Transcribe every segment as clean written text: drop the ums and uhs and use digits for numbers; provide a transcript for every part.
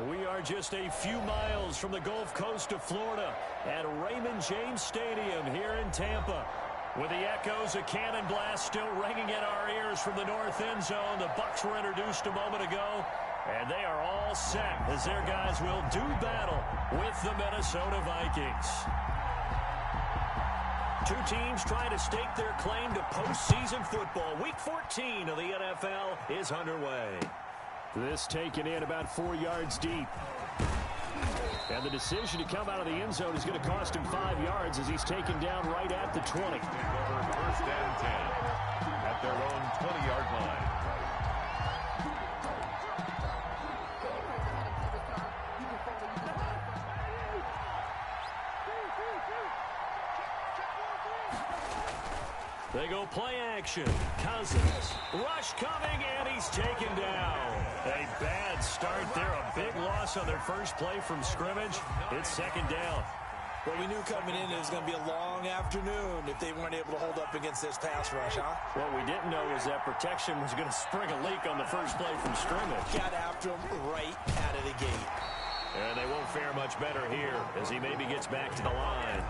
We are just a few miles from the Gulf Coast of Florida at Raymond James Stadium here in Tampa. With the echoes of cannon blast still ringing in our ears from the north end zone, the Bucs were introduced a moment ago, and they are all set as their guys will do battle with the Minnesota Vikings. Two teams trying to stake their claim to postseason football. Week 14 of the NFL is underway. This taken in about 4 yards deep. And the decision to come out of the end zone is going to cost him 5 yards as he's taken down right at the 20. First and 10 at their own 20-yard line. They go play action. Cousins. Rush coming, and he's taken down. A bad start there. A big loss on their first play from scrimmage. It's second down. Well, we knew coming in it was going to be a long afternoon if they weren't able to hold up against this pass rush, huh? What we didn't know was that protection was going to spring a leak on the first play from scrimmage. Got after him right out of the gate. And they won't fare much better here as he maybe gets back to the line.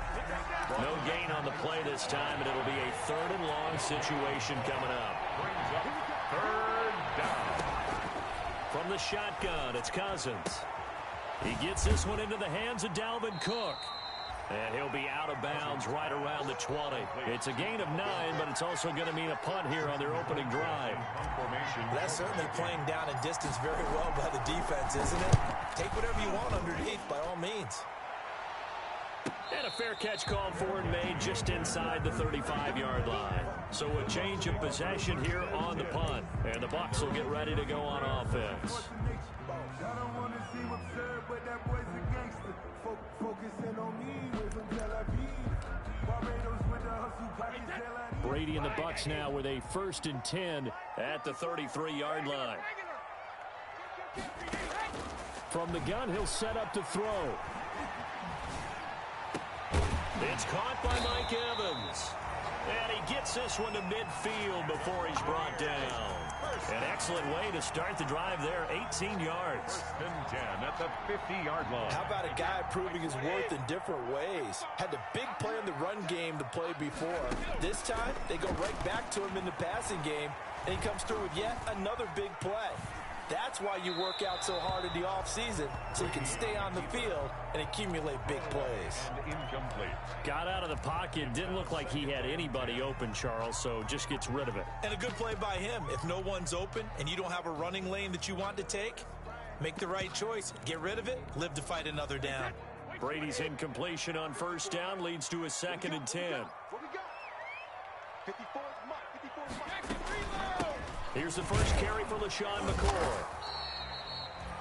No gain on the play this time, and it'll be a third and long situation coming up. Third down. From the shotgun, it's Cousins. He gets this one into the hands of Dalvin Cook. And he'll be out of bounds right around the 20. It's a gain of 9, but it's also going to mean a punt here on their opening drive. That's certainly playing down and distance very well by the defense, isn't it? Take whatever you want underneath, by all means. And a fair catch called for and made just inside the 35-yard line. So a change of possession here on the punt. And the Bucs will get ready to go on offense. Brady and the Bucs now with a 1st and 10 at the 33-yard line. From the gun, he'll set up to throw. It's caught by Mike Evans. And he gets this one to midfield before he's brought down. An excellent way to start the drive there, 18 yards. First and 10 at the 50-yard line. How about a guy proving his worth in different ways? Had a big play in the run game the play before. This time, they go right back to him in the passing game, and he comes through with yet another big play. That's why you work out so hard in the offseason, so you can stay on the field and accumulate big plays. And incomplete. Got out of the pocket. Didn't look like he had anybody open, Charles, so just gets rid of it. And a good play by him. If no one's open and you don't have a running lane that you want to take, make the right choice. Get rid of it. Live to fight another down. Brady's incompletion on first down leads to a 2nd and 10. Here's the first carry for LaShawn McCoy.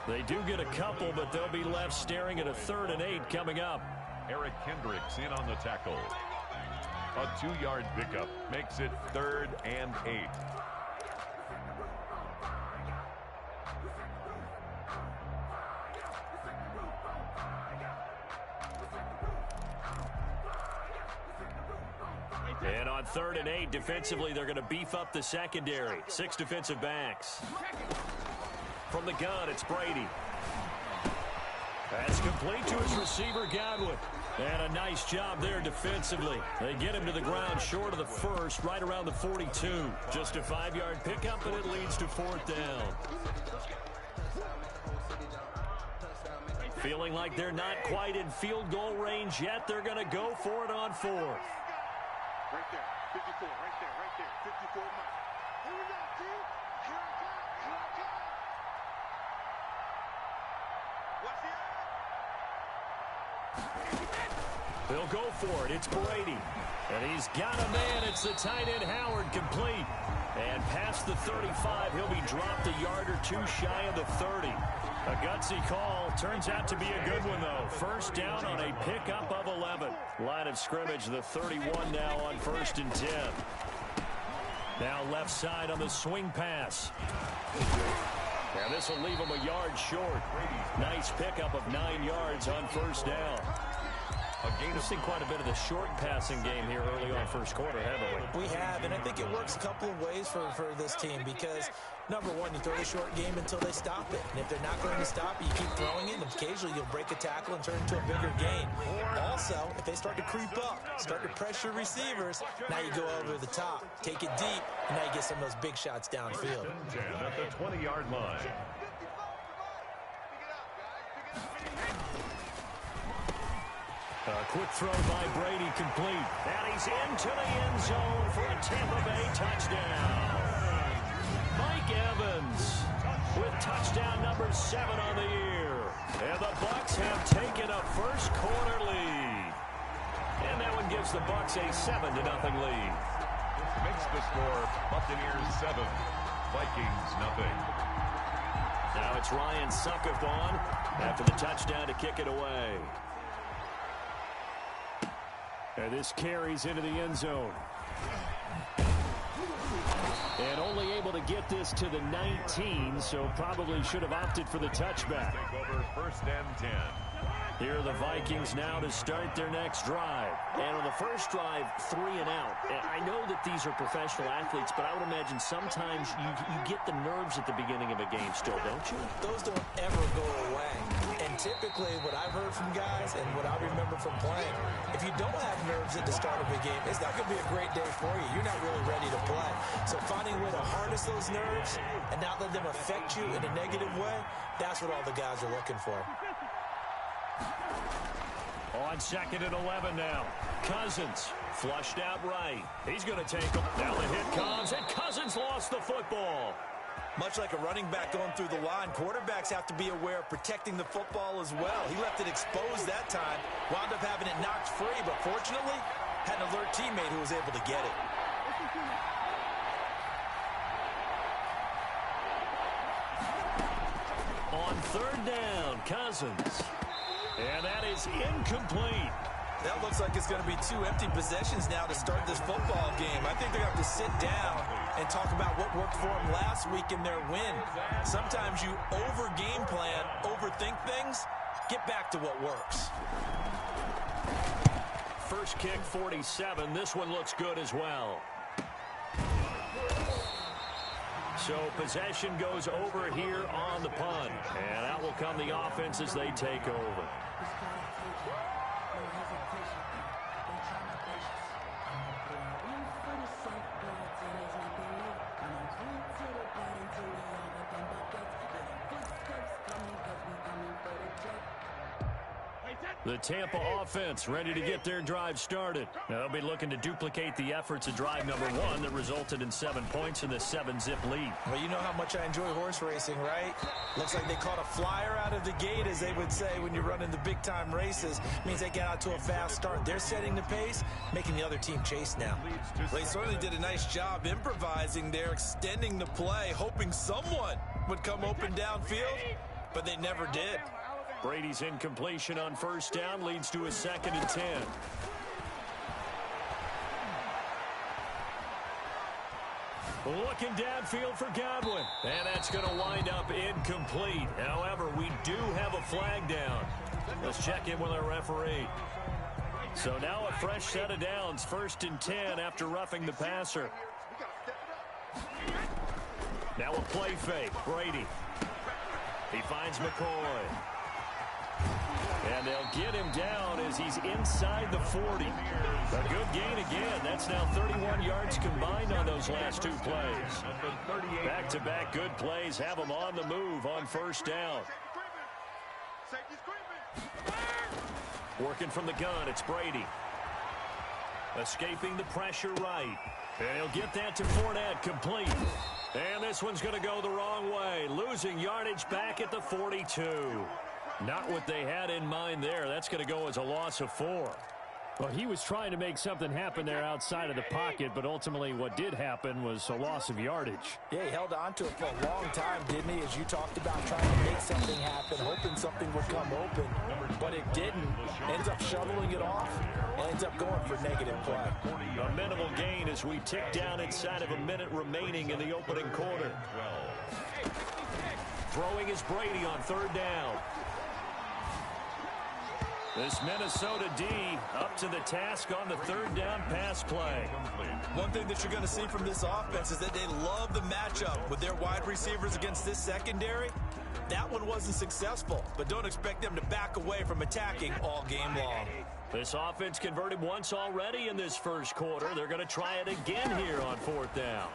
They do get a couple, but they'll be left staring at a 3rd and 8 coming up. Eric Kendricks in on the tackle. A 2-yard pickup makes it 3rd and 8. And on 3rd and 8, defensively, they're going to beef up the secondary. 6 defensive backs. From the gun, it's Brady. That's complete to his receiver, Godwin. And a nice job there defensively. They get him to the ground short of the first, right around the 42. Just a 5-yard pickup, and it leads to 4th down. Feeling like they're not quite in field goal range yet, they're going to go for it on 4th. Right there, 54, right there, 54 miles. Here we go, team. Here I come, here I come. Watch the They'll go for it. It's Brady. And he's got a man. It's the tight end, Howard, complete. And past the 35, he'll be dropped a yard or 2 shy of the 30. A gutsy call. Turns out to be a good one, though. First down on a pickup of 11. Line of scrimmage, the 31 now on 1st and 10. Now left side on the swing pass. And this will leave him a yard short. Nice pickup of 9 yards on 1st down. We've seen quite a bit of the short passing game here early on first quarter, haven't we? We have, and I think it works a couple of ways for this team because, number one, you throw the short game until they stop it. And if they're not going to stop it, you keep throwing it, and occasionally you'll break a tackle and turn it into a bigger gain. Also, if they start to creep up, start to pressure receivers, now you go over the top, take it deep, and now you get some of those big shots downfield. 10 at the 20-yard line. A quick throw by Brady, complete. And he's into the end zone for a Tampa Bay touchdown. Mike Evans with touchdown number 7 on the year. And the Bucs have taken a first quarter lead. And that one gives the Bucs a 7-0 lead. Makes the score Buccaneers 7, Vikings nothing. Now it's Ryan Suckup on after the touchdown to kick it away. And this carries into the end zone. And only able to get this to the 19, so probably should have opted for the touchback. Take over 1st and 10. Here are the Vikings now to start their next drive. And on the first drive, 3 and out. And I know that these are professional athletes, but I would imagine sometimes you get the nerves at the beginning of a game still, don't you? Those don't ever go away. And typically what I've heard from guys and what I remember from playing, if you don't have nerves at the start of a game, it's not going to be a great day for you. You're not really ready to play. So finding a way to harness those nerves and not let them affect you in a negative way, that's what all the guys are looking for. On 2nd and 11 now. Cousins flushed out right. He's going to take him. Now the hit comes, and Cousins lost the football. Much like a running back going through the line, quarterbacks have to be aware of protecting the football as well. He left it exposed that time, wound up having it knocked free, but fortunately, had an alert teammate who was able to get it. On 3rd down, Cousins. And that is incomplete. That looks like it's going to be 2 empty possessions now to start this football game. I think they're going to have to sit down and talk about what worked for them last week in their win. Sometimes you over-game plan, overthink things, get back to what works. First kick, 47. This one looks good as well. So possession goes over here on the punt. And out will come the offense as they take over. The Tampa offense ready to get their drive started. Now they'll be looking to duplicate the efforts of drive number 1 that resulted in 7 points in the 7-zip lead. Well, you know how much I enjoy horse racing, right? Looks like they caught a flyer out of the gate, as they would say when you're running the big-time races. Means they got out to a fast start. They're setting the pace, making the other team chase now. Well, they certainly did a nice job improvising there, extending the play, hoping someone would come open downfield, but they never did. Brady's incompletion on 1st down leads to a 2nd and 10. Looking downfield for Godwin. And that's going to wind up incomplete. However, we do have a flag down. Let's check in with our referee. So now a fresh set of downs. 1st and 10 after roughing the passer. Now a play fake. Brady. He finds McCoy. And they'll get him down as he's inside the 40. A good gain again. That's now 31 yards combined on those last 2 plays. Back-to-back good plays have him on the move on 1st down. Working from the gun, it's Brady. Escaping the pressure right. And he'll get that to Fournette, complete. And this one's going to go the wrong way. Losing yardage back at the 42. Not what they had in mind there. That's going to go as a loss of 4. Well, he was trying to make something happen there outside of the pocket, but ultimately what did happen was a loss of yardage. Yeah, he held on to it for a long time, didn't he? As you talked about, trying to make something happen, hoping something would come open, but it didn't. Ends up shoveling it off, and ends up going for negative play. A minimal gain as we tick down inside of a minute remaining in the opening quarter. Throwing is Brady on 3rd down. This Minnesota D up to the task on the third down pass play. One thing that you're going to see from this offense is that they love the matchup with their wide receivers against this secondary. That one wasn't successful, but don't expect them to back away from attacking all game long. This offense converted once already in this first quarter. They're going to try it again here on fourth down.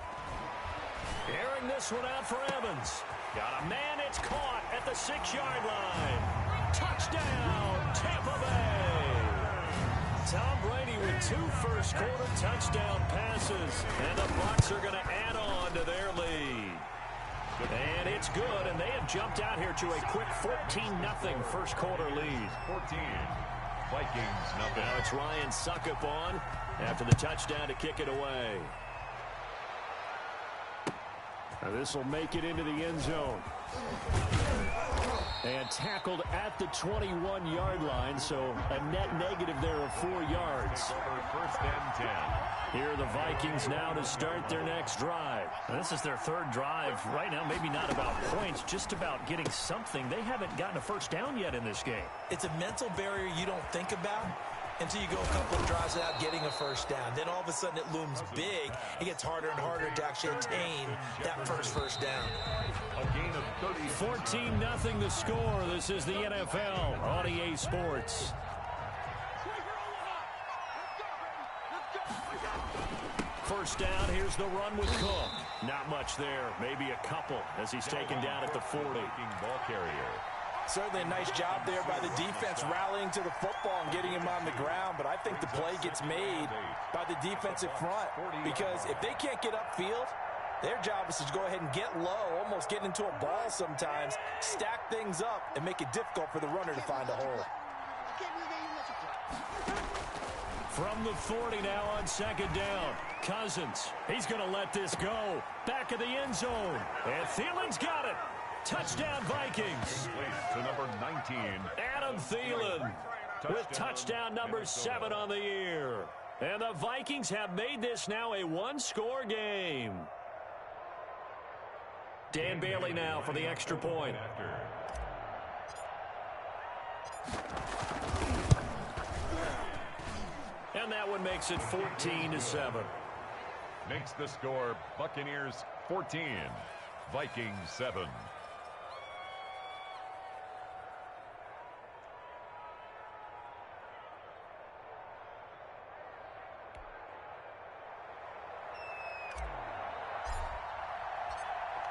Airing this one out for Evans. Got a man, it's caught at the 6-yard line. Touchdown, Tampa Bay. Tom Brady with 2 first-quarter touchdown passes, and the Bucs are going to add on to their lead. And it's good, and they have jumped out here to a quick 14-0 first-quarter lead. 14. Vikings nothing. Now it's Ryan Suckup on after the touchdown to kick it away. Now this will make it into the end zone. And tackled at the 21-yard line, so a net negative there of 4 yards. First and 10. Here are the Vikings now to start their next drive. Now, this is their third drive. Right now, maybe not about points, just about getting something. They haven't gotten a first down yet in this game. It's a mental barrier you don't think about until you go a couple of drives without getting a first down. Then all of a sudden it looms big. It gets harder and harder to actually attain that first down. A gain of 30. 14-0 the score. This is the NFL on EA Sports. First down, here's the run with Cook. Not much there, maybe a couple as he's taken down at the 40. Ball carrier. Certainly a nice job there by the defense rallying to the football and getting him on the ground, but I think the play gets made by the defensive front because if they can't get upfield, their job is to go ahead and get low, almost get into a ball sometimes, stack things up, and make it difficult for the runner to find a hole. From the 40 now on second down. Cousins, he's going to let this go. Back of the end zone. And Thielen's got it. Touchdown Vikings. To number 19. Adam Thielen with touchdown number 7 on the year. And the Vikings have made this now a one-score game. Dan Bailey now for the extra point. And that one makes it 14-7. Makes the score Buccaneers 14, Vikings 7.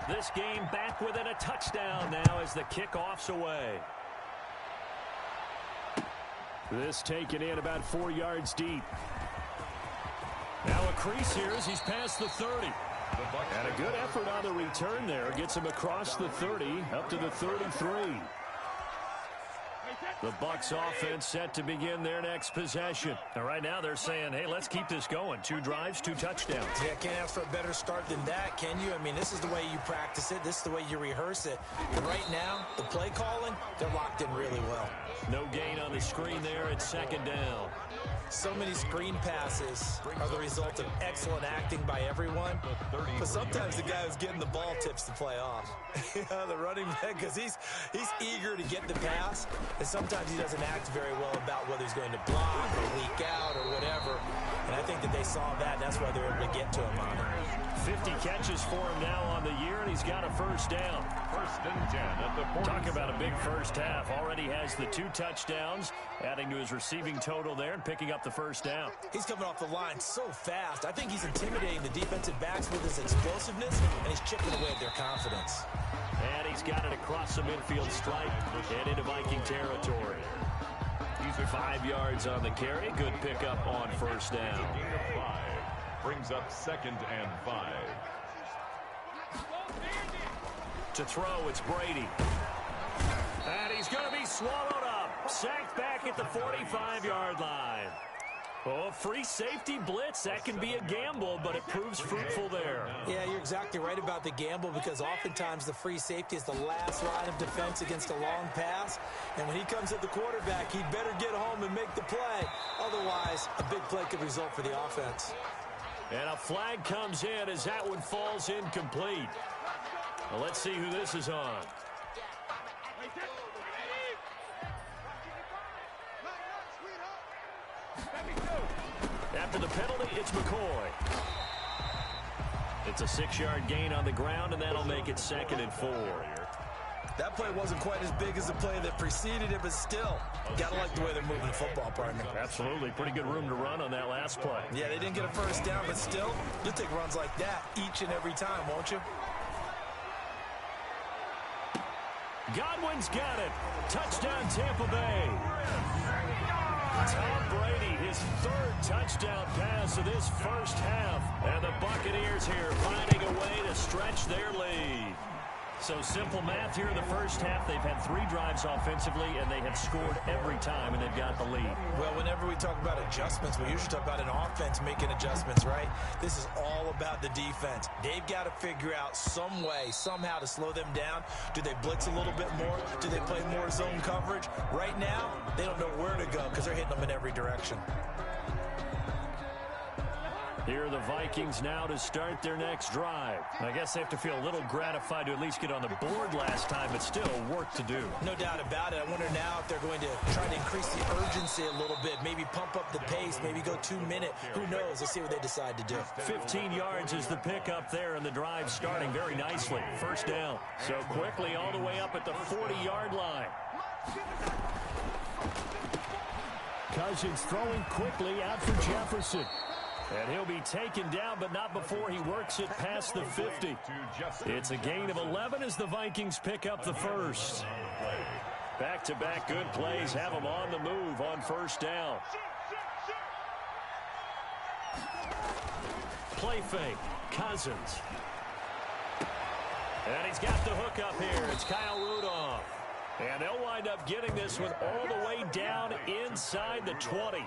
This game back within a touchdown now as the kickoff's away. This taken in about 4 yards deep. Now a crease here as he's past the 30. And a good effort on the return there. Gets him across the 30 up to the 33. The Bucs offense set to begin their next possession. And right now they're saying, hey, let's keep this going. 2 drives, 2 touchdowns. Yeah, can't ask for a better start than that, can you? I mean, this is the way you practice it. This is the way you rehearse it. And right now, the play calling, they're locked in really well. No gain on the screen there at second down. So many screen passes are the result of excellent acting by everyone. But sometimes the guy who's getting the ball tips the play off. The running back, because he's eager to get the pass. And sometimes he doesn't act very well about whether he's going to block or leak out or whatever. And I think that they saw that. That's why they're able to get to him on it. 50 catches for him now on the year, and he's got a first down. First and 10 at the 40. Talk about a big first half. Already has the 2 touchdowns, adding to his receiving total there and picking up the first down. He's coming off the line so fast. I think he's intimidating the defensive backs with his explosiveness, and he's chipping away at their confidence. And he's got it across the midfield stripe and into Viking territory. He's 5 yards on the carry. Good pickup on first down. Gain of 5. Brings up second and 5. To throw, it's Brady. And he's going to be swallowed up. Sacked back at the 45-yard line. Oh, free safety blitz. That can be a gamble, but it proves fruitful there. Yeah, you're exactly right about the gamble because oftentimes the free safety is the last line of defense against a long pass. And when he comes at the quarterback, he'd better get home and make the play. Otherwise, a big play could result for the offense. And a flag comes in as that one falls incomplete. Well, let's see who this is on. After the penalty, it's McCoy. It's a 6-yard gain on the ground, and that'll make it 2nd and 4. That play wasn't quite as big as the play that preceded it, but still, gotta like the way they're moving the football, partner. Absolutely. Pretty good room to run on that last play. Yeah, they didn't get a first down, but still, you'll take runs like that each and every time, won't you? Godwin's got it. Touchdown, Tampa Bay. Tom Brady, his 3rd touchdown pass of this first half. And the Buccaneers here finding a way to stretch their lead. So simple math here in the first half. They've had 3 drives offensively, and they have scored every time, and they've got the lead. Well, whenever we talk about adjustments, we usually talk about an offense making adjustments, right? This is all about the defense. They've got to figure out some way, somehow to slow them down. Do they blitz a little bit more? Do they play more zone coverage? Right now, they don't know where to go because they're hitting them in every direction. Here are the Vikings now to start their next drive. I guess they have to feel a little gratified to at least get on the board last time, but still work to do. No doubt about it. I wonder now if they're going to try to increase the urgency a little bit, maybe pump up the pace, maybe go 2-minute. Who knows? Let's see what they decide to do. 15 yards is the pickup there, and the drive starting very nicely. First down. So quickly all the way up at the 40-yard line. Cousins throwing quickly out for Jefferson. And he'll be taken down, but not before he works it past the 50. It's a gain of 11 as the Vikings pick up the first. Back-to-back good plays have them on the move on first down. Play fake. Cousins. And he's got the hook up here. It's Kyle Rudolph. And they'll wind up getting this one all the way down inside the 20.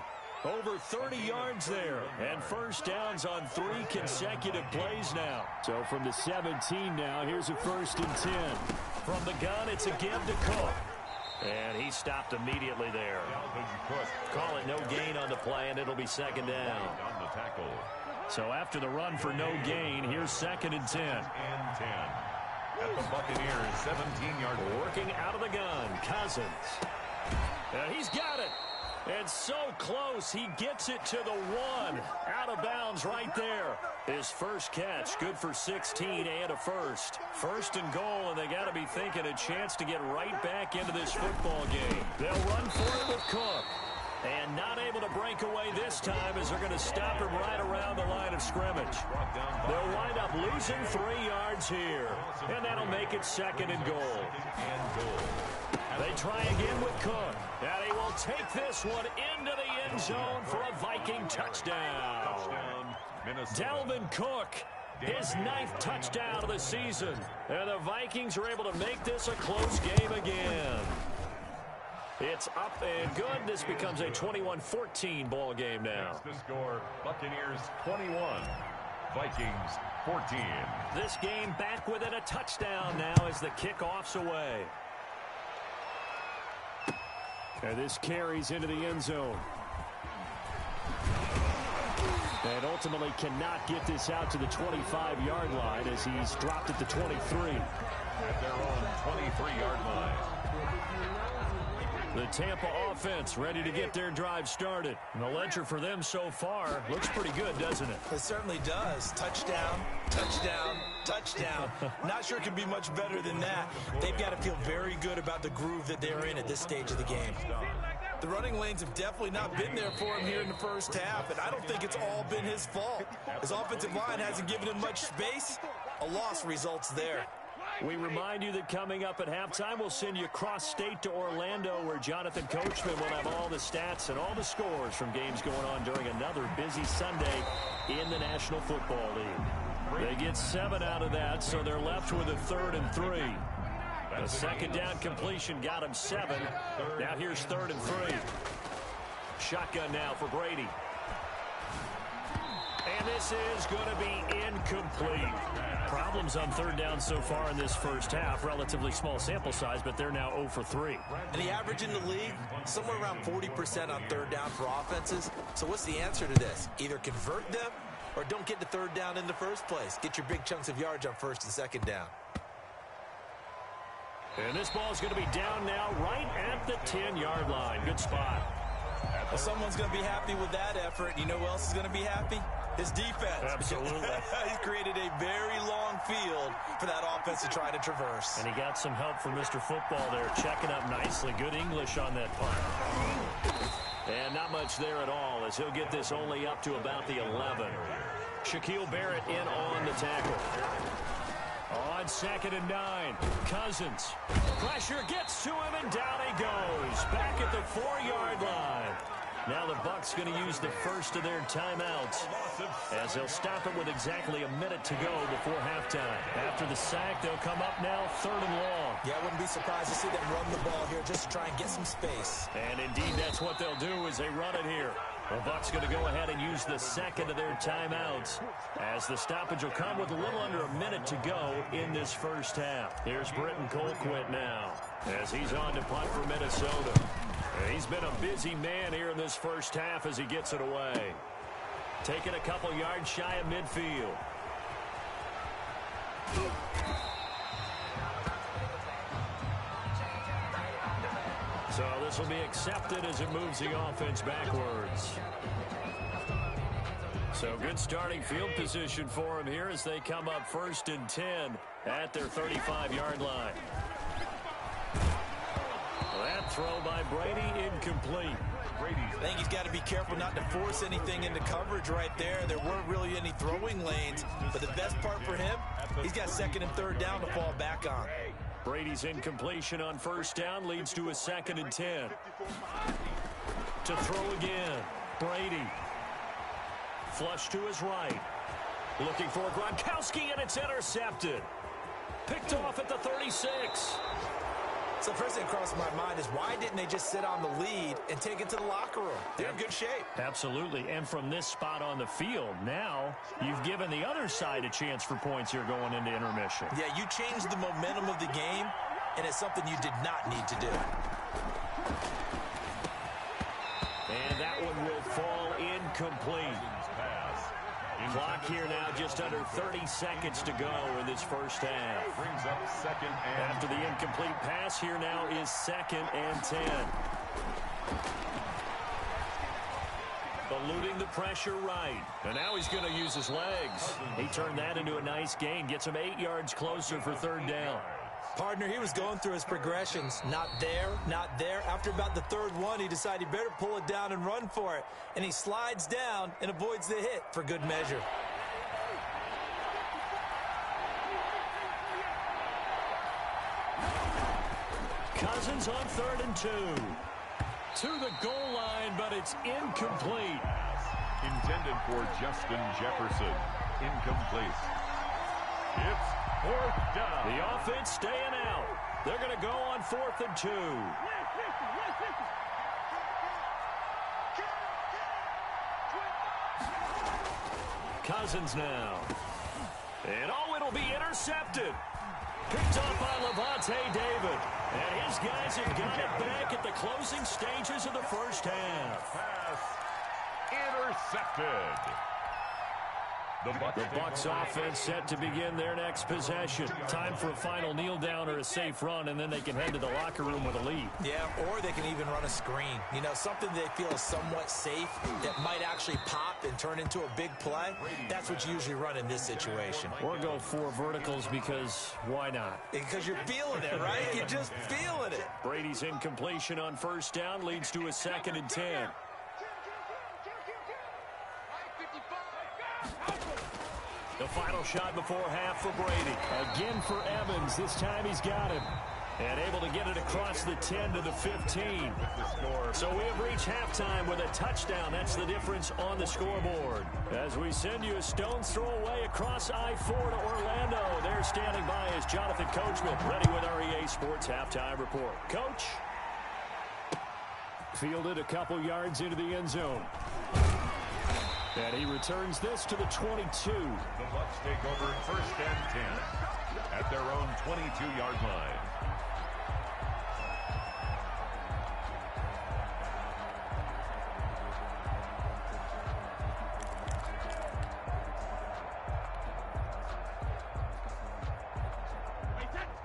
Over 30 yards there, and first downs on 3 consecutive plays now. So from the 17 now, here's a 1st and 10. From the gun, it's a give to Cook. And he stopped immediately there. Call it no gain on the play, and it'll be 2nd down. So after the run for no gain, here's 2nd and 10. At the Buccaneers, 17-yard. Working out of the gun, Cousins. And he's got it. And so close, he gets it to the 1. Out of bounds right there. His first catch, good for 16 and a first. 1st and goal, and they got to be thinking a chance to get right back into this football game. They'll run for it with Cook. And not able to break away this time as they're going to stop him right around the line of scrimmage. They'll wind up losing 3 yards here. And that'll make it 2nd and goal. They try again with Cook. And he will take this one into the end zone for a Viking touchdown. Dalvin Cook, his 9th touchdown of the season. And the Vikings are able to make this a close game again. It's up and good. This becomes a 21-14 ball game now. The score, Buccaneers 21, Vikings 14. This game back within a touchdown now as the kickoff's away. And this carries into the end zone. And ultimately cannot get this out to the 25-yard line as he's dropped at the 23. At their own 23-yard line. The Tampa offense ready to get their drive started. And the ledger for them so far looks pretty good, doesn't it? It certainly does. Touchdown, touchdown, touchdown. Not sure it can be much better than that. They've got to feel very good about the groove that they're in at this stage of the game. The running lanes have definitely not been there for him here in the first half, and I don't think it's all been his fault. His offensive line hasn't given him much space. A loss results there. We remind you that coming up at halftime, we'll send you cross-state to Orlando, where Jonathan Coachman will have all the stats and all the scores from games going on during another busy Sunday in the National Football League. They get 7 out of that, so they're left with a 3rd and 3. A 2nd down completion got him 7. Now here's 3rd and 3. Shotgun now for Brady. And this is going to be incomplete. Problems on 3rd down so far in this first half. Relatively small sample size, but they're now 0 for 3. And the average in the league, somewhere around 40% on 3rd down for offenses. So what's the answer to this? Either convert them or don't get the 3rd down in the first place. Get your big chunks of yards on 1st and 2nd down. And this ball is going to be down now right at the 10-yard line. Good spot. Well, someone's going to be happy with that effort. You know who else is going to be happy? His defense. Absolutely. He's created a very long field for that offense to try to traverse. And he got some help from Mr. Football there, checking up nicely. Good English on that punt. And not much there at all, as he'll get this only up to about the 11. Shaquille Barrett in on the tackle. On 2nd and 9, Cousins. Pressure gets to him, and down he goes. Back at the 4-yard line. Now the Bucs going to use the first of their timeouts, as they'll stop it with exactly a minute to go before halftime. After the sack, they'll come up now 3rd and long. Yeah, I wouldn't be surprised to see them run the ball here just to try and get some space. And indeed, that's what they'll do as they run it here. The Bucs going to go ahead and use the second of their timeouts, as the stoppage will come with a little under a minute to go in this first half. Here's Britton Colquitt now, as he's on to punt for Minnesota. And he's been a busy man here in this first half as he gets it away. Taking a couple yards shy of midfield. So this will be accepted as it moves the offense backwards. So good starting field position for him here as they come up 1st and 10 at their 35-yard line. That throw by Brady incomplete. I think he's got to be careful not to force anything into coverage right there. There weren't really any throwing lanes, but the best part for him, he's got 2nd and 3rd down to fall back on. Brady's incompletion on 1st down leads to a 2nd and 10. To throw again, Brady. Flush to his right. Looking for Gronkowski, and it's intercepted. Picked off at the 36. So first thing across my mind is, why didn't they just sit on the lead and take it to the locker room? They're in good shape. Absolutely, and from this spot on the field, now you've given the other side a chance for points here going into intermission. Yeah, you changed the momentum of the game, and it's something you did not need to do. And that one will fall incomplete. Clock here now, just under 30 seconds to go in this first half. Brings up 2nd and... After the incomplete pass, here now is 2nd and 10. Eluding the pressure right. And now he's going to use his legs. He turned that into a nice gain. Gets him 8 yards closer for 3rd down. Partner, he was going through his progressions. Not there, not there. After about the 3rd one, he decided he better pull it down and run for it. And he slides down and avoids the hit for good measure. Cousins on 3rd and 2. To the goal line, but it's incomplete. Intended for Justin Jefferson. Incomplete. It's 4th down. The offense staying out. They're going to go on 4th and 2. Cousins now. And it'll be intercepted. Picked off by Levante David. And his guys have got it back at the closing stages of the first half. Pass intercepted. The Bucs offense set to begin their next possession. Time for a final kneel down or a safe run, and then they can head to the locker room with a lead. Yeah, or they can even run a screen. You know, something they feel is somewhat safe that might actually pop and turn into a big play. That's what you usually run in this situation. Or go 4 verticals, because why not? Because you're feeling it, right? You're just feeling it. Brady's incompletion on 1st down leads to a 2nd and 10. The final shot before half for Brady. Again for Evans. This time he's got him. And able to get it across the 10 to the 15. So we have reached halftime with a touchdown. That's the difference on the scoreboard. As we send you a stone's throw away across I-4 to Orlando. There standing by is Jonathan Coachman, ready with our EA Sports Halftime Report. Coach. Fielded a couple yards into the end zone. And he returns this to the 22. The Bucs take over 1st and 10 at their own 22-yard line.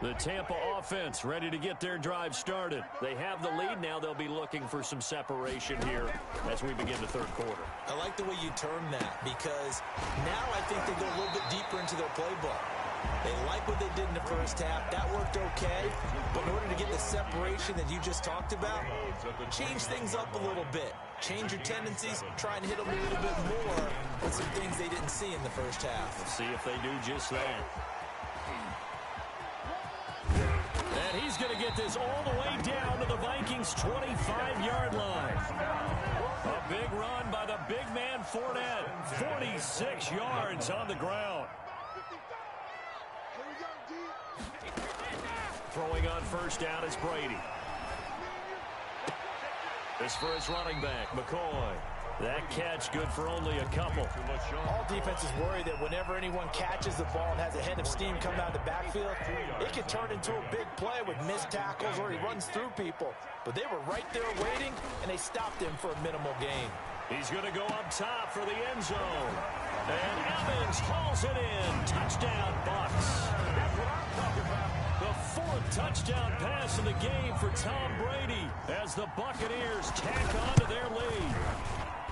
The Tampa offense ready to get their drive started. They have the lead. Now they'll be looking for some separation here as we begin the third quarter. I like the way you term that because now I think they go a little bit deeper into their playbook. They like what they did in the first half. That worked okay. But in order to get the separation that you just talked about, change things up a little bit. Change your tendencies. Try and hit them a little bit more with some things they didn't see in the first half. Let's see if they do just that. And he's going to get this all the way down to the Vikings' 25-yard line. A big run by the big man Fournette. 46 yards on the ground. Throwing on first down is Brady. This for his running back, McCoy. That catch good for only a couple. All defenses worry that whenever anyone catches the ball and has a head of steam come out of the backfield, it can turn into a big play with missed tackles or he runs through people. But they were right there waiting, and they stopped him for a minimal gain. He's going to go up top for the end zone. And Evans hauls it in. Touchdown, Bucs. The fourth touchdown pass of the game for Tom Brady as the Buccaneers tack on to their lead.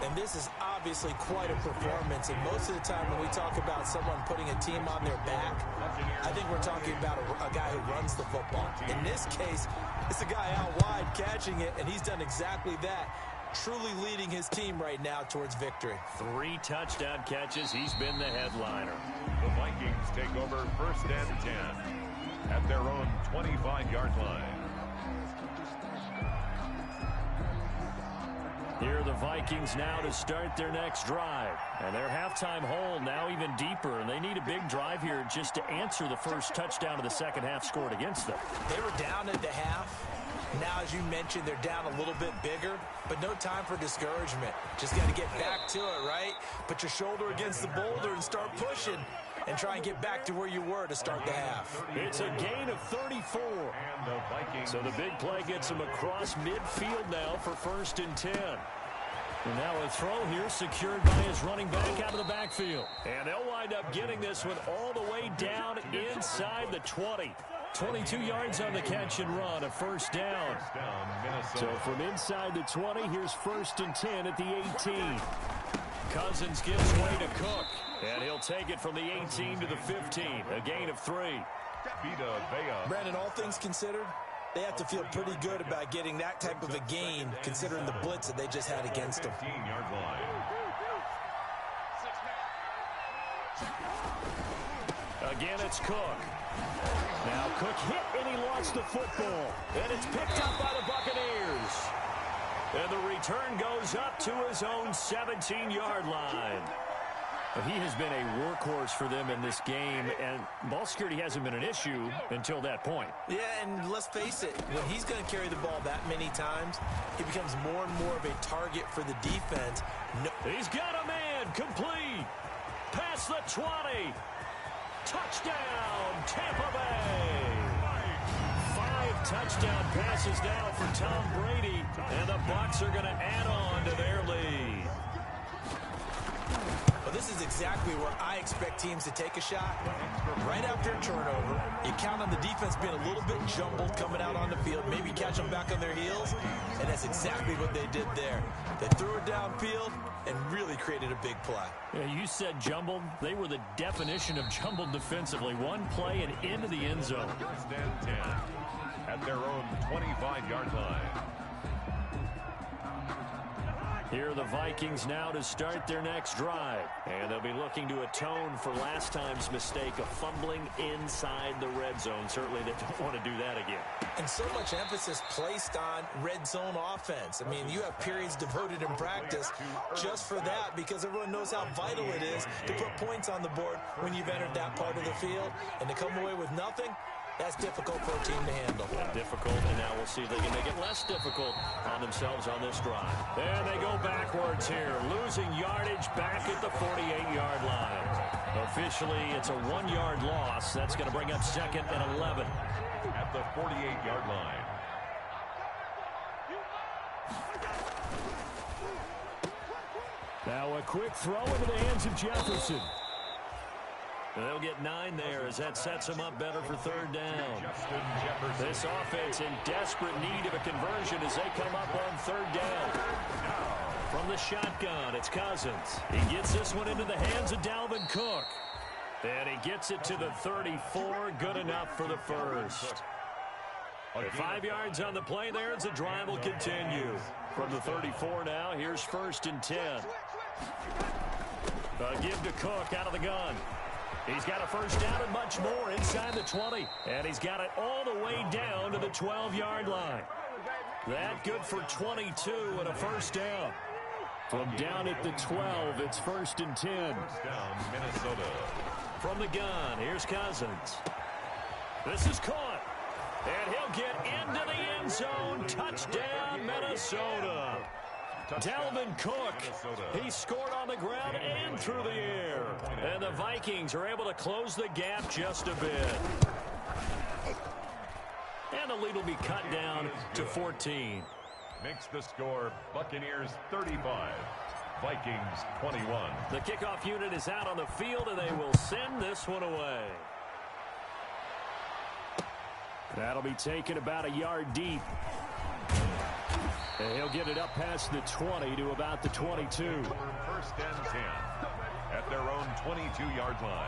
And this is obviously quite a performance. And most of the time when we talk about someone putting a team on their back, I think we're talking about a guy who runs the football. In this case, it's a guy out wide catching it, and he's done exactly that. Truly leading his team right now towards victory. 3 touchdown catches. He's been the headliner. The Vikings take over first and 10 at their own 25-yard line. Here are the Vikings now to start their next drive. And their halftime hole now even deeper. And they need a big drive here just to answer the first touchdown of the second half scored against them. They were down at the half. Now, as you mentioned, they're down a little bit bigger, but no time for discouragement. Just got to get back to it, right? Put your shoulder against the boulder and start pushing and try and get back to where you were to start the half. It's a gain of 34. So the big play gets him across midfield now for first and 10. And now a throw here secured by his running back out of the backfield. And they'll wind up getting this one all the way down inside the 20. 22 yards on the catch and run, a first down. So from inside the 20, here's first and 10 at the 18. Cousins gives way to Cook, and he'll take it from the 18 to the 15, a gain of 3. Brandon, all things considered, they have to feel pretty good about getting that type of a gain, considering the blitz that they just had against them. Again, it's Cook. Now Cook hit and he lost the football. And it's picked up by the Buccaneers. And the return goes up to his own 17-yard line. He has been a workhorse for them in this game, and ball security hasn't been an issue until that point. Yeah, and let's face it, when he's going to carry the ball that many times, he becomes more and more of a target for the defense. He's got a man, complete. Past the 20. Touchdown, Tampa Bay. 5 touchdown passes now for Tom Brady, and the Bucs are going to add on to their lead. Well, this is exactly where I expect teams to take a shot. Right after a turnover, you count on the defense being a little bit jumbled coming out on the field, maybe catch them back on their heels, and that's exactly what they did there. They threw it downfield and really created a big play. Yeah, you said jumbled. They were the definition of jumbled defensively. One play and into the end zone. First and 10 at their own 25-yard line. Here are the Vikings now to start their next drive. And they'll be looking to atone for last time's mistake of fumbling inside the red zone. Certainly they don't want to do that again. And so much emphasis placed on red zone offense. I mean, you have periods devoted in practice just for that because everyone knows how vital it is to put points on the board when you've entered that part of the field. And to come away with nothing, that's difficult for a team to handle. Difficult, and now we'll see if they can make it less difficult on themselves on this drive. And they go backwards here, losing yardage back at the 48-yard line. Officially, it's a 1-yard loss. That's going to bring up second and 11. At the 48-yard line. Now a quick throw into the hands of Jefferson. They'll get 9 there as that sets them up better for third down. This offense in desperate need of a conversion as they come up on third down. From the shotgun, it's Cousins. He gets this one into the hands of Dalvin Cook. And he gets it to the 34. Good enough for the first. 5 yards on the play there as the drive will continue. From the 34 now, here's 1st and 10. A give to Cook out of the gun. He's got a first down and much more inside the 20. And he's got it all the way down to the 12-yard line. That good for 22 and a first down. From down at the 12, it's 1st and 10. First down, Minnesota. From the gun, here's Cousins. This is caught. And he'll get into the end zone. Touchdown, Minnesota. Dalvin Cook, he scored on the ground and through the air. And the Vikings are able to close the gap just a bit. And the lead will be cut down to 14. Makes the score Buccaneers 35, Vikings 21. The kickoff unit is out on the field, and they will send this one away. That'll be taken about a yard deep. And he'll get it up past the 20 to about the 22. 1st and 10 at their own 22-yard line.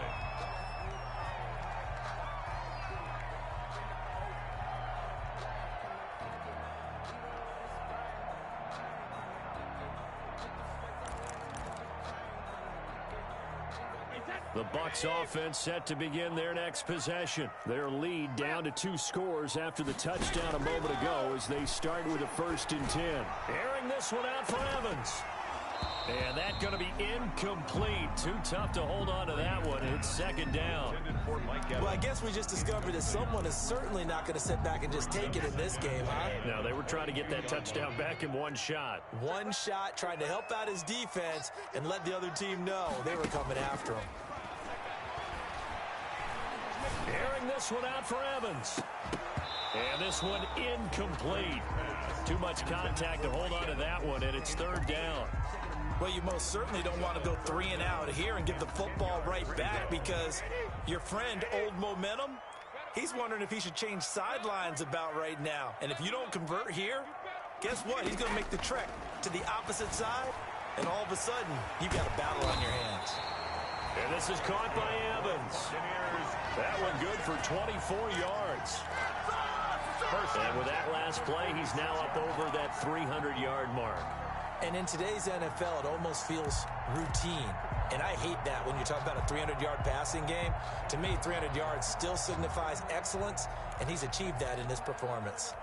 The Bucs offense set to begin their next possession. Their lead down to 2 scores after the touchdown a moment ago as they start with a 1st and 10. Airing this one out for Evans. And that's going to be incomplete. Too tough to hold on to that one. It's 2nd down. Well, I guess we just discovered that someone is certainly not going to sit back and just take it in this game, huh? No, they were trying to get that touchdown back in one shot. One shot, trying to help out his defense and let the other team know they were coming after him. Airing this one out for Evans. And this one incomplete. Too much contact to hold on to that one, and it's 3rd down. Well, you most certainly don't want to go 3 and out here and give the football right back because your friend, Old Momentum, he's wondering if he should change sidelines about right now. And if you don't convert here, guess what? He's going to make the trek to the opposite side, and all of a sudden, you've got a battle on your hands. And this is caught by Evans. That one good for 24 yards. And with that last play, he's now up over that 300-yard mark. And in today's NFL, it almost feels routine. And I hate that when you talk about a 300-yard passing game. To me, 300 yards still signifies excellence, and he's achieved that in this performance.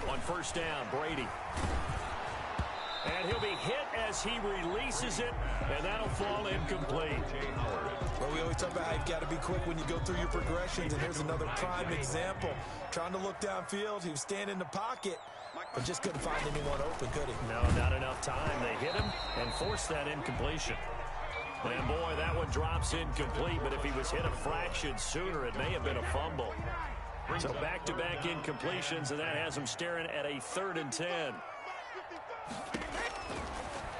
On 1st down, Brady. And he'll be hit as he releases it, and that'll fall incomplete. Well, we always talk about how you've got to be quick when you go through your progressions, and here's another prime example. Trying to look downfield, he was standing in the pocket, but just couldn't find anyone open, could he? No, not enough time. They hit him and forced that incompletion. And, boy, that one drops incomplete, but if he was hit a fraction sooner, it may have been a fumble. So back-to-back incompletions, and that has him staring at a 3rd and 10.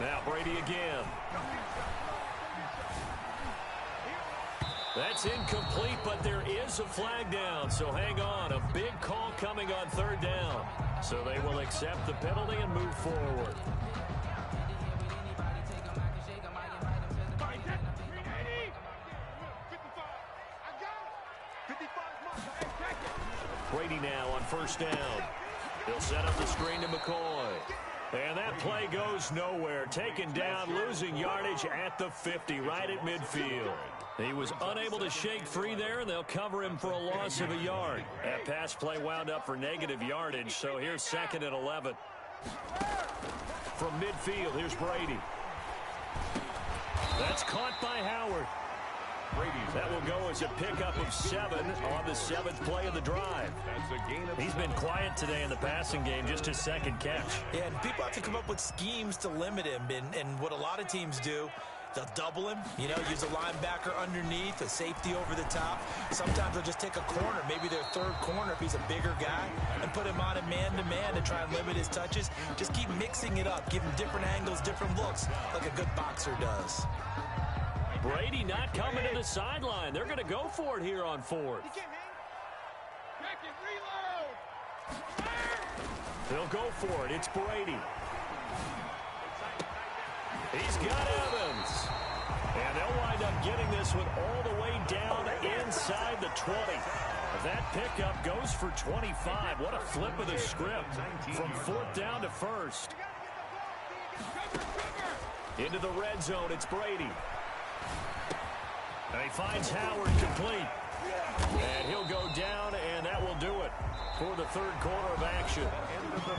Now Brady again. That's incomplete, but there is a flag down, so hang on. A big call coming on 3rd down. So they will accept the penalty and move forward. Brady now on 1st down. He'll set up the screen to McCoy. And that play goes nowhere. Taken down, losing yardage at the 50, right at midfield. He was unable to shake free there, and they'll cover him for a loss of a yard. That pass play wound up for negative yardage, so here's 2nd and 11. From midfield, here's Brady. That's caught by Howard. That will go as a pickup of 7 on the 7th play of the drive. He's been quiet today in the passing game, just his 2nd catch. Yeah, and people have to come up with schemes to limit him, and what a lot of teams do They'll double him, use a linebacker underneath, a safety over the top. Sometimes they'll just take a corner, maybe their third corner if he's a bigger guy, and put him on a man-to-man to try and limit his touches. Just keep mixing it up, give him different angles, different looks, like a good boxer does. Brady not coming to the sideline. They're going to go for it here on fourth. They'll go for it. It's Brady. He's got Evans. And they'll wind up getting this one all the way down inside the 20. That pickup goes for 25. What a flip of the script from fourth down to first. Into the red zone, it's Brady. And he finds Howard complete. And he'll go down, and that will do it for the third quarter of action.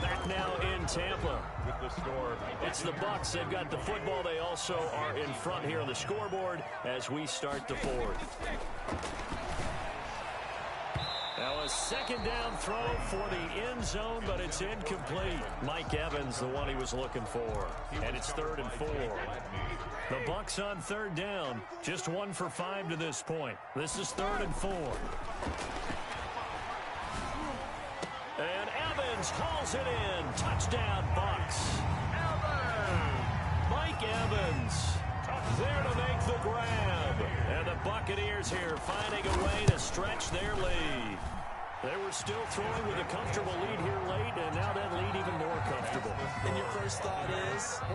Back now in Tampa. With the score. It's the Bucs. They've got the football. They also are in front here on the scoreboard as we start the fourth. Now a second down throw for the end zone, but it's incomplete. Mike Evans, the one he was looking for. And it's 3rd and 4. The Bucs on third down. Just 1 for 5 to this point. This is 3rd and 4. And Evans hauls it in. Touchdown, Bucs. Mike Evans there to make the grab. And the Buccaneers here finding a way to stretch their lead. They were still throwing with a comfortable lead here late, and now that lead even more comfortable. And your first thought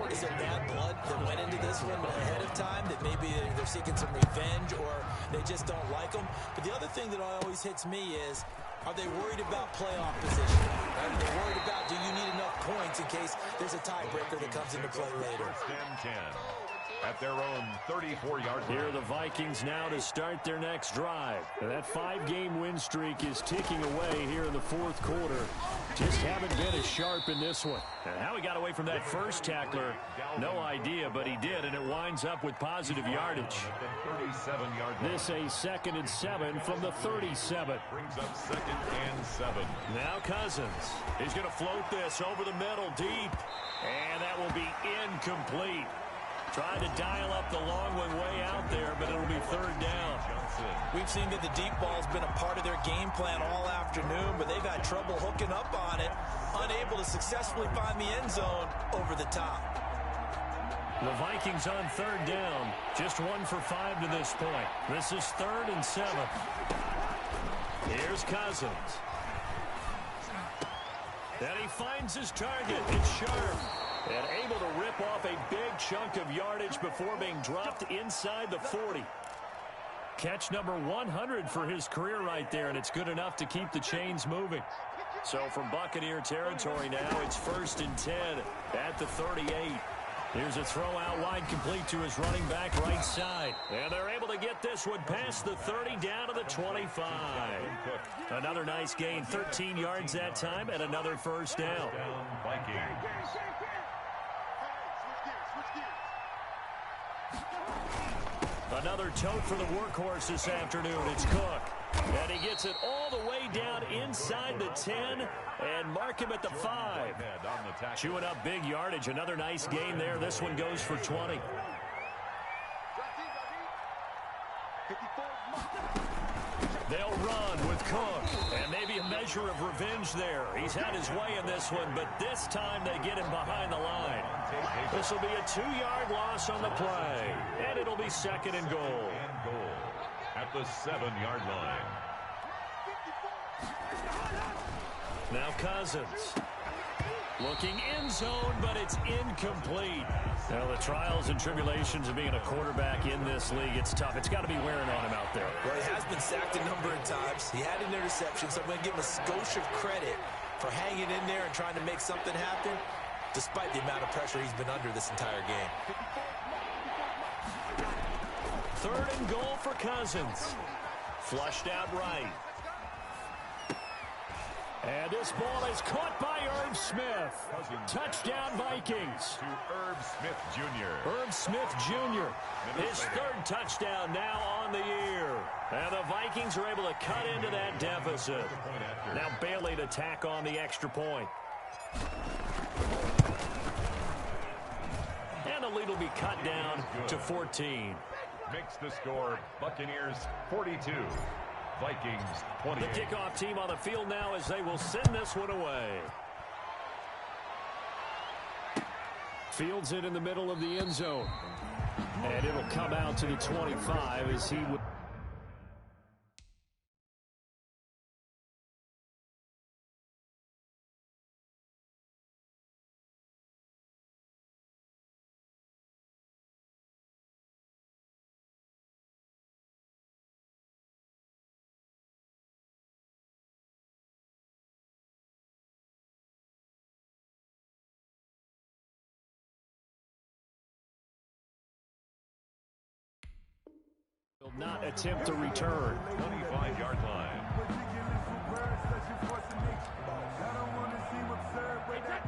is there bad blood that went into this one ahead of time, that maybe they're seeking some revenge or they just don't like them? But the other thing that always hits me is, are they worried about playoff position? Are they worried about, do you need enough points in case there's a tiebreaker that comes into play later? 10-10 at their own 34-yard line. Here are the Vikings now to start their next drive. And that 5-game win streak is ticking away here in the fourth quarter. Just haven't been as sharp in this one. And how he got away from that first tackler, no idea, but he did, and it winds up with positive yardage. 37-yard line. This a 2nd and 7 from the 37. Brings up 2nd and 7. Now Cousins. He's going to float this over the middle deep. And that will be incomplete. Trying to dial up the long one way out there, but it'll be 3rd down. We've seen that the deep ball's been a part of their game plan all afternoon, but they've had trouble hooking up on it, unable to successfully find the end zone over the top. The Vikings on 3rd down, just 1 for 5 to this point. This is 3rd and 7. Here's Cousins. And he finds his target. It's Sharp. And able to rip off a big chunk of yardage before being dropped inside the 40. Catch number 100 for his career right there, and it's good enough to keep the chains moving. So from Buccaneer territory now, it's 1st and 10 at the 38. Here's a throw out wide, complete to his running back right side. And they're able to get this one past the 30 down to the 25. Another nice gain, 13 yards that time, and another first down. Another tote for the workhorse this afternoon. It's Cook. And he gets it all the way down inside the 10 and mark him at the 5. Chewing up big yardage. Another nice gain there. This one goes for 20. They'll run with Cook. And maybe a measure of revenge there. He's had his way in this one, but this time they get him behind the line. This will be a 2-yard loss on the play. And it'll be 2nd and goal. At the 7-yard line. Now Cousins. Looking end zone, but it's incomplete. Now the trials and tribulations of being a quarterback in this league, it's tough. It's got to be wearing on him out there. Well, he has been sacked a number of times. He had an interception, so I'm going to give him a skosh of credit for hanging in there and trying to make something happen, despite the amount of pressure he's been under this entire game. 3rd and goal for Cousins. Flushed out right. And this ball is caught by Irv Smith. Touchdown Vikings. To Irv Smith Jr. Irv Smith Jr. His 3rd touchdown now on the year. And the Vikings are able to cut into that deficit. Now Bailey to tack on the extra point. And the lead will be cut down to 14. Makes the score Buccaneers 42, Vikings 28. The kickoff team on the field now as they will send this one away. Fields it in the middle of the end zone. And it'll come out to the 25 as he would. Not attempt to return. 25-yard line.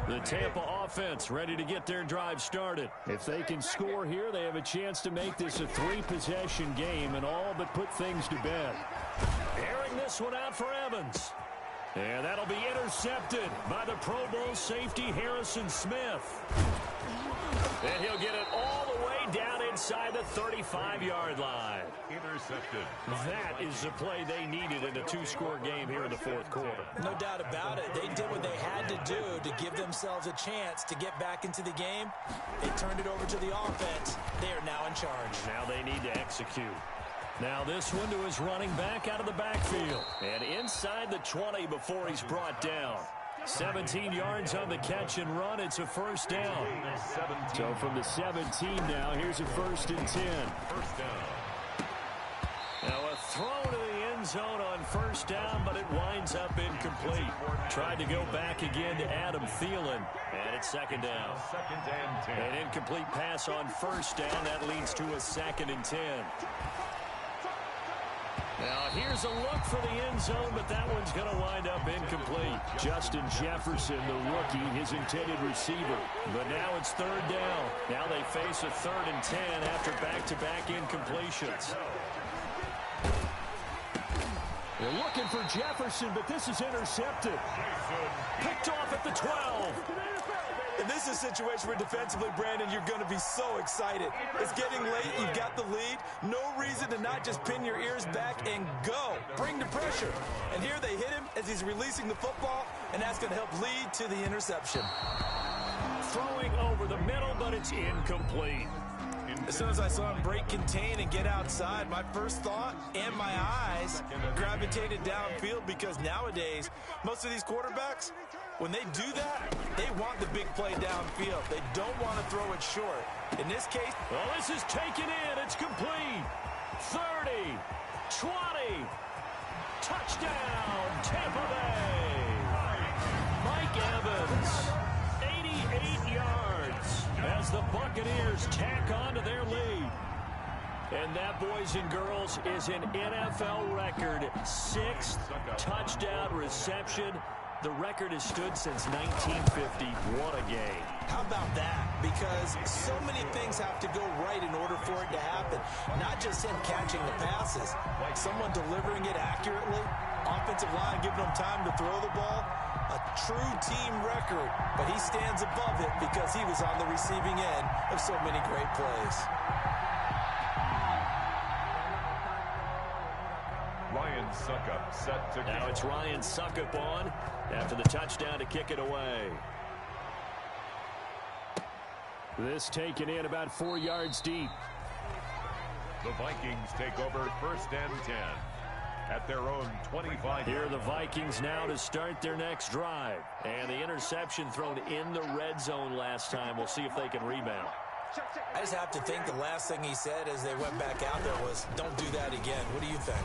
The Tampa offense ready to get their drive started. If they can score here, they have a chance to make this a 3-possession game and all but put things to bed. Airing this one out for Evans. And that'll be intercepted by the Pro Bowl safety Harrison Smith. And he'll get it all the way down inside the 35-yard line. Intercepted. That is the play they needed in a 2-score game here in the fourth quarter. No doubt about it. They did what they had to do to give themselves a chance to get back into the game. They turned it over to the offense. They are now in charge. Now they need to execute. Now this one to his running back out of the backfield. And inside the 20 before he's brought down. 17 yards on the catch and run. It's a first down. 17. So from the 17 now, here's a 1st and 10. First down. Now a throw to the end zone on first down, but it winds up incomplete. Tried to go back again to Adam Thielen, and it's 2nd down. 2nd and 10. An incomplete pass on first down. That leads to a 2nd and 10. Now, here's a look for the end zone, but that one's going to wind up incomplete. Justin Jefferson, the rookie, his intended receiver. But now it's 3rd down. Now they face a 3rd and 10 after back-to-back incompletions. They're looking for Jefferson, but this is intercepted. Picked off at the 12. And this is a situation where defensively, Brandon, you're going to be so excited. It's getting late. You've got the lead. No reason to not just pin your ears back and go. Bring the pressure. And here they hit him as he's releasing the football, and that's going to help lead to the interception. Throwing over the middle, but it's incomplete. As soon as I saw him break contain and get outside, my first thought and my eyes gravitated downfield because nowadays, most of these quarterbacks, when they do that, they want the big play downfield. They don't want to throw it short. In this case, well, this is taken in. It's complete. 30, 20, touchdown, Tampa Bay. Mike Evans, 88 yards as the Buccaneers tack on to their lead. And that, boys and girls, is an NFL record 6th touchdown reception. The record has stood since 1950. What a game. How about that? Because so many things have to go right in order for it to happen. Not just him catching the passes, like someone delivering it accurately, offensive line giving him time to throw the ball. A true team record, but he stands above it because he was on the receiving end of so many great plays. Ryan Suckup set to go. Now it's Ryan Suckup on after the touchdown to kick it away. This taken in about 4 yards deep. The Vikings take over 1st and 10 at their own 25. Here are the Vikings now to start their next drive. And the interception thrown in the red zone last time. We'll see if they can rebound. I just have to think the last thing he said as they went back out there was, don't do that again. What do you think?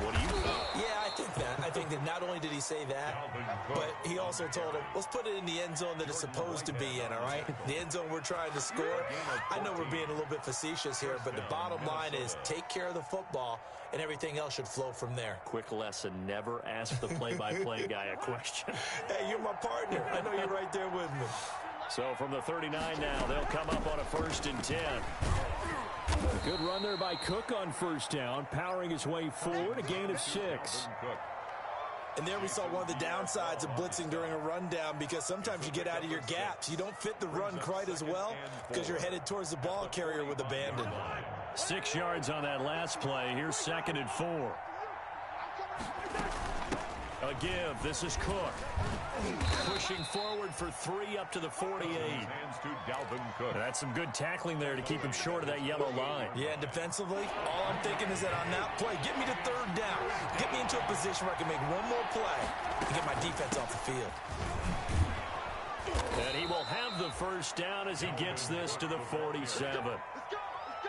What do you think? Yeah, I think that. I think that not only did he say that, but he also told him, let's put it in the end zone that it's supposed to be in, all right? The end zone we're trying to score. I know we're being a little bit facetious here, but the bottom line is take care of the football, and everything else should flow from there. Quick lesson, never ask the play-by-play guy a question. Hey, you're my partner. I know you're right there with me. So from the 39 now, they'll come up on a 1st and 10. A good run there by Cook on first down, powering his way forward, a gain of 6. And there we saw one of the downsides of blitzing during a rundown, because sometimes you get out of your gaps. You don't fit the run quite as well because you're headed towards the ball carrier with abandon. 6 yards on that last play. Here's 2nd and 4. A give. This is Cook. Pushing forward for 3 up to the 48. Hands to Dalvin Cook. That's some good tackling there to keep him short of that yellow line. Yeah, and defensively, all I'm thinking is that on that play, get me to 3rd down. Get me into a position where I can make one more play and get my defense off the field. And he will have the 1st down as he gets this to the 47.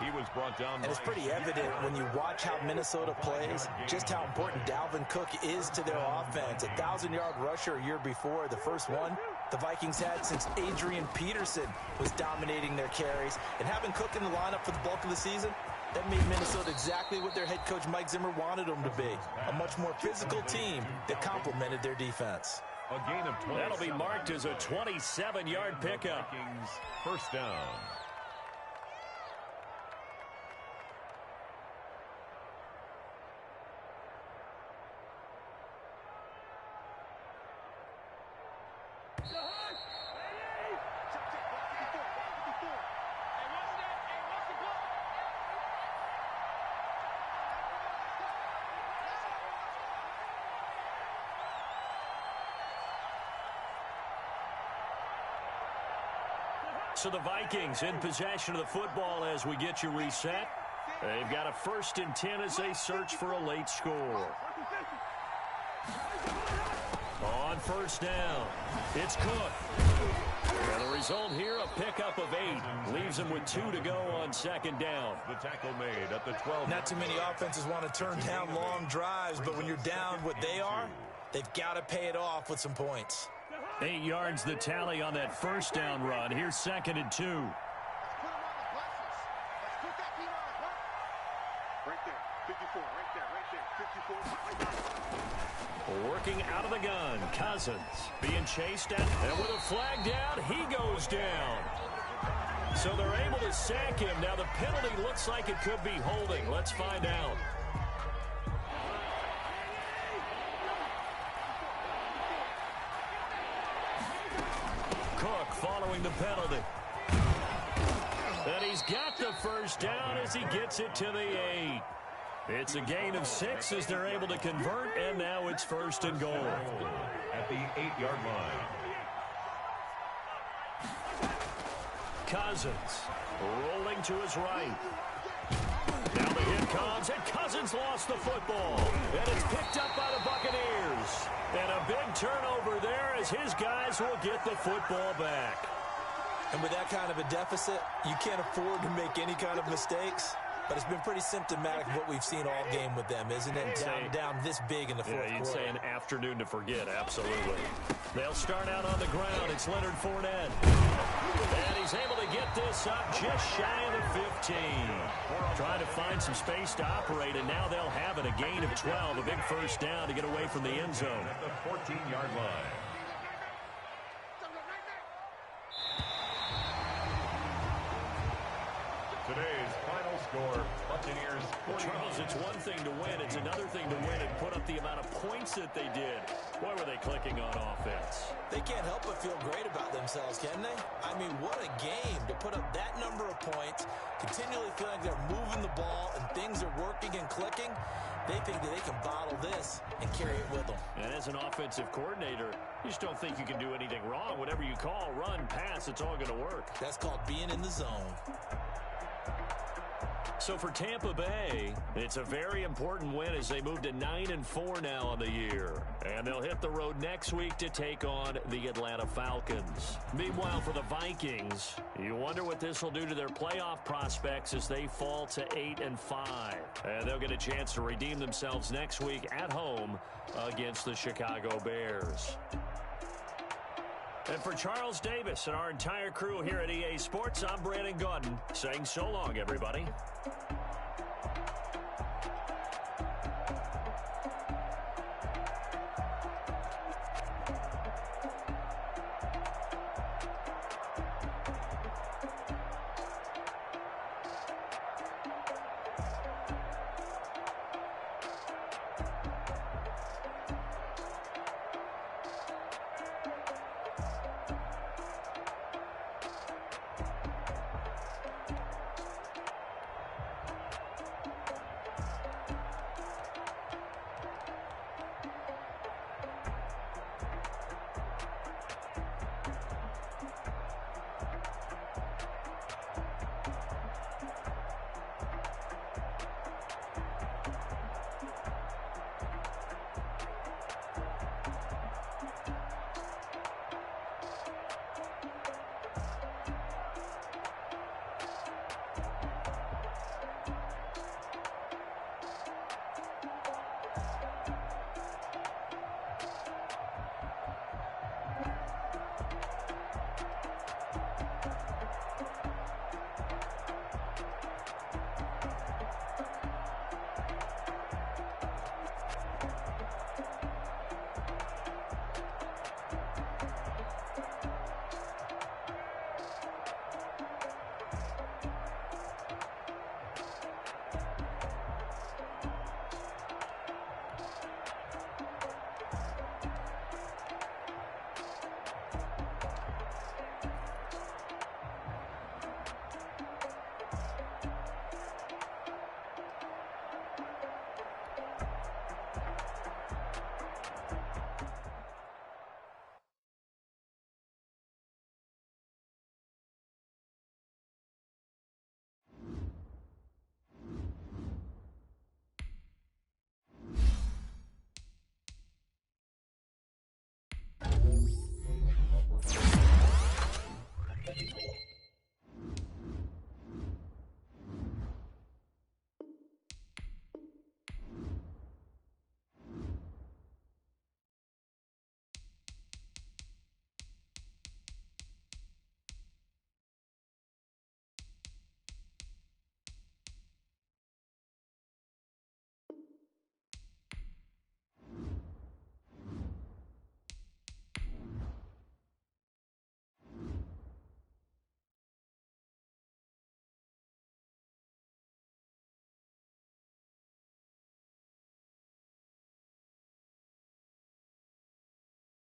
He was brought down. And it's pretty evident when you watch how Minnesota plays, just how important Dalvin Cook is to their offense. 1,000-yard rusher a year before, the first one the Vikings had since Adrian Peterson was dominating their carries. And having Cook in the lineup for the bulk of the season, that made Minnesota exactly what their head coach Mike Zimmer wanted them to be. A much more physical team that complemented their defense. A gain of 20. That'll be marked as a 27-yard pickup. Vikings 1st down. So the Vikings in possession of the football as we get you reset. They've got a 1st and 10 as they search for a late score. On 1st down, it's Cook. And the result here, a pickup of 8. Leaves him with 2 to go on 2nd down. The tackle made at the 12. Not too many offenses want to turn down long drives, but when you're down what they are, they've got to pay it off with some points. 8 yards the tally on that 1st down run. Here's 2nd and 2. Right there, 54, right there, 54. Working out of the gun, Cousins being chased out, and with a flag down, he goes down. So they're able to sack him. Now the penalty looks like it could be holding. Let's find out. Cook following the penalty. And he's got the 1st down as he gets it to the 8. It's a gain of 6 as they're able to convert, and now it's 1st and goal. At the 8-yard line. Cousins rolling to his right. Now the hit comes, and Cousins lost the football. And it's picked up by the Buccaneers. And a big turnover there as his guys will get the football back. And with that kind of a deficit, you can't afford to make any kind of mistakes. But it's been pretty symptomatic of what we've seen all game with them, isn't it? Down this big in the 4th quarter. You'd say an afternoon to forget, absolutely. They'll start out on the ground. It's Leonard Fournette. And he's able to get this up just shy of the 15. Trying to find some space to operate, and now they'll have it. A gain of 12, a big 1st down to get away from the end zone. At the 14-yard line. Today's final score, Buccaneers 40. Charles, it's one thing to win. It's another thing to win and put up the amount of points that they did. Boy, were they clicking on offense. They can't help but feel great about themselves, can they? I mean, what a game to put up that number of points, continually feel like they're moving the ball and things are working and clicking. They think that they can bottle this and carry it with them. And as an offensive coordinator, you just don't think you can do anything wrong. Whatever you call, run, pass, it's all going to work. That's called being in the zone. So for Tampa Bay, it's a very important win as they move to 9-4 now on the year. And they'll hit the road next week to take on the Atlanta Falcons. Meanwhile, for the Vikings, you wonder what this will do to their playoff prospects as they fall to 8-5. And they'll get a chance to redeem themselves next week at home against the Chicago Bears. And for Charles Davis and our entire crew here at EA Sports, I'm Brandon Gaudin saying so long, everybody.